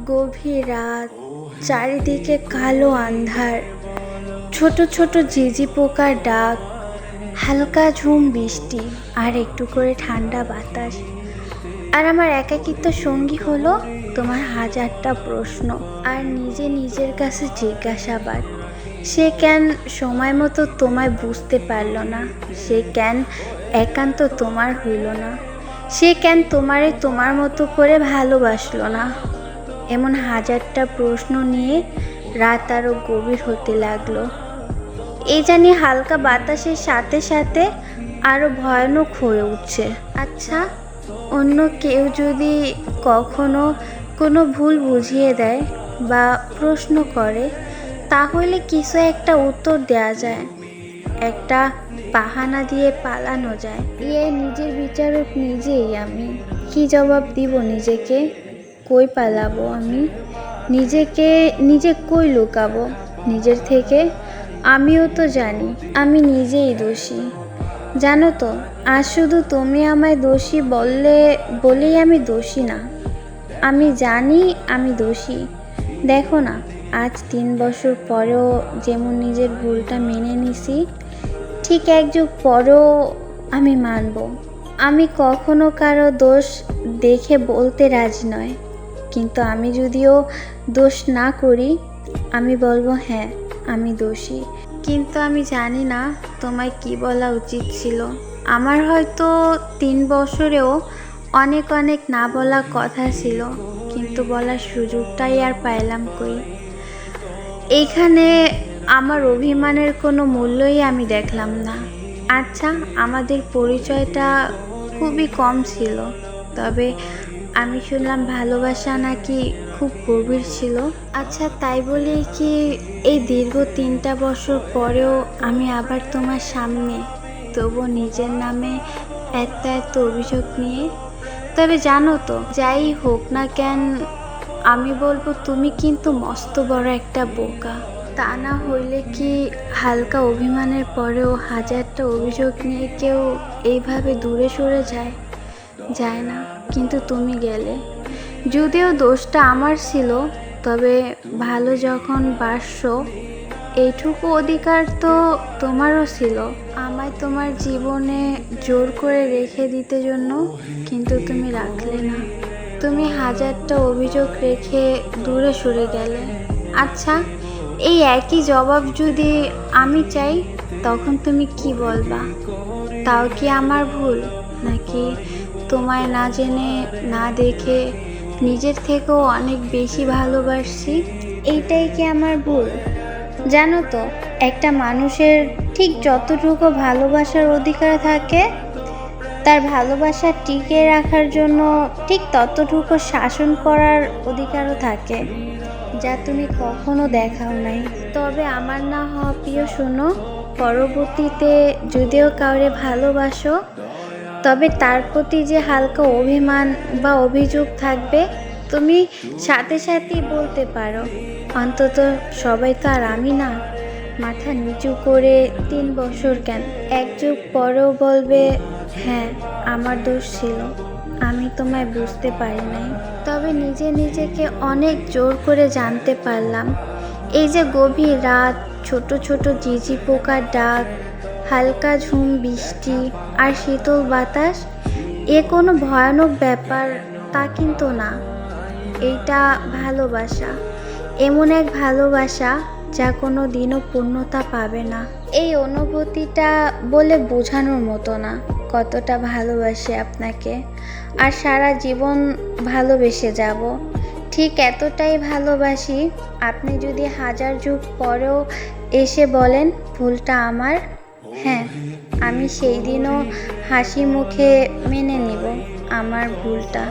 গভীর রাত, চারিদিকে কালো আন্ধার, ছোট ছোট ঝিঝি পোকার ডাক, হালকা ঝুম বৃষ্টি আর একটু করে ঠান্ডা বাতাস। আর আমার একাকিত্ব সঙ্গী হলো তোমার হাজারটা প্রশ্ন আর নিজের কাছে জিজ্ঞাসাবাদ। সে কেন সময় মতো তোমায় বুঝতে পারল না? সে কেন একান্ত তোমার হইল না? সে কেন তোমারে তোমার মতো করে ভালোবাসলো না? এমন হাজারটা প্রশ্ন নিয়ে রাত আরও গভীর হতে লাগলো। এই জানি হালকা বাতাসের সাথে সাথে আরও ভয়ানক হয়ে উঠছে। আচ্ছা, অন্য কেউ যদি কখনো কোনো ভুল বুঝিয়ে দেয় বা প্রশ্ন করে, তাহলে কিছু একটা উত্তর দেয়া যায়, একটা বাহানা দিয়ে পালানো যায়। নিজের বিচারক নিজেই আমি। কি জবাব দিব নিজেকে? কই পালাবো আমি? নিজে কই লুকাবো নিজের থেকে? আমিও তো জানি আমি নিজেই দোষী। জানো তো, আজ শুধু তুমি আমায় দোষী বলেই আমি দোষী না। আমি জানি আমি দোষী। দেখো না, আজ 3 বছর পরেও যেমন নিজের ভুলটা মেনে নিছি, ঠিক 1 যুগ পরেও আমি মানব। আমি কখনো কারো দোষ দেখে বলতে রাজি নয়, কিন্তু আমি যদিও দোষ না করি, আমি বলবো হ্যাঁ আমি দোষী। কিন্তু আমি জানি না তোমায় কি বলা উচিত ছিল। আমার হয়তো 3 বছরেও অনেক না বলা কথা ছিল, কিন্তু বলার সুযোগটাই আর পাইলাম কই। এইখানে আমার অভিমানের কোনো মূল্যই আমি দেখলাম না। আচ্ছা, আমাদের পরিচয়টা খুবই কম ছিল, তবে আমি শুনলাম ভালোবাসা নাকি খুব গভীর ছিল। আচ্ছা, তাই বলেই কি এই দীর্ঘ 3টা বছর পরেও আমি আবার তোমার সামনে, তবু নিজের নামে এত অভিযোগ নিয়ে? তবে জানো তো, যাই হোক না কেন, আমি বলবো তুমি কিন্তু মস্ত বড় একটা বোকা। তা না হইলে কি হালকা অভিমানের পরেও হাজারটা অভিযোগ নিয়ে কেউ এইভাবে দূরে সরে যায় না। কিন্তু তুমি গেলে। যদিও দোষটা আমার ছিল, তবে ভালো যখন বাসছো, এইটুকু অধিকার তো তোমারও ছিল আমায় তোমার জীবনে জোর করে রেখে দিতে জন্য, কিন্তু তুমি রাখলে না। তুমি হাজারটা অভিযোগ রেখে দূরে সরে গেলে। আচ্ছা, এই একই জবাব যদি আমি চাই, তখন তুমি কি বলবা? তাও কি আমার ভুল, নাকি তোমায় না জেনে না দেখে নিজের থেকেও অনেক বেশি ভালোবাসছি? এইটাই কি আমার ভুল? জানো তো, একটা মানুষের ঠিক যতটুকু ভালোবাসার অধিকার থাকে, তার ভালোবাসা টিকিয়ে রাখার জন্য ঠিক ততটুকু শাসন করার অধিকারও থাকে, যা তুমি কখনো দেখাও নাই। তবে আমার না হওয়া প্রিয়, শোনো, পরবর্তীতে যদিও কাউরে ভালোবাসো, তবে তার প্রতি যে হালকা অভিমান বা অভিযোগ থাকবে, তুমি সাথেই বলতে পারো, অন্তত সবাই তো আর আমি না। মাথা নিচু করে 3 বছর কেন, 1 যুগ পরেও বলবে হ্যাঁ আমার দোষ ছিল, আমি তোমায় বুঝতে পারি নাই। তবে নিজেকে অনেক জোর করে জানতে পারলাম, এই যে গভীর রাত, ছোট ঝিঝি পোকার ডাক, হালকা ঝুম বৃষ্টি আর শীতল বাতাস, এ কোনো ভয়ানক ব্যাপার তা কিন্তু না। এইটা ভালোবাসা, এমন এক ভালোবাসা যা কোনো দিনও পূর্ণতা পাবে না। এই অনুভূতিটা বলে বোঝানোর মতো না কতটা ভালোবাসি আপনাকে, আর সারা জীবন ভালোবেসে যাব। ঠিক এতটাই ভালোবাসি, আপনি যদি 1000 যুগ পরেও এসে বলেন ভুলটা আমার, হ্যাঁ আমি সেই দিনও হাসি মুখে মেনে নিব আমার ভুলটা।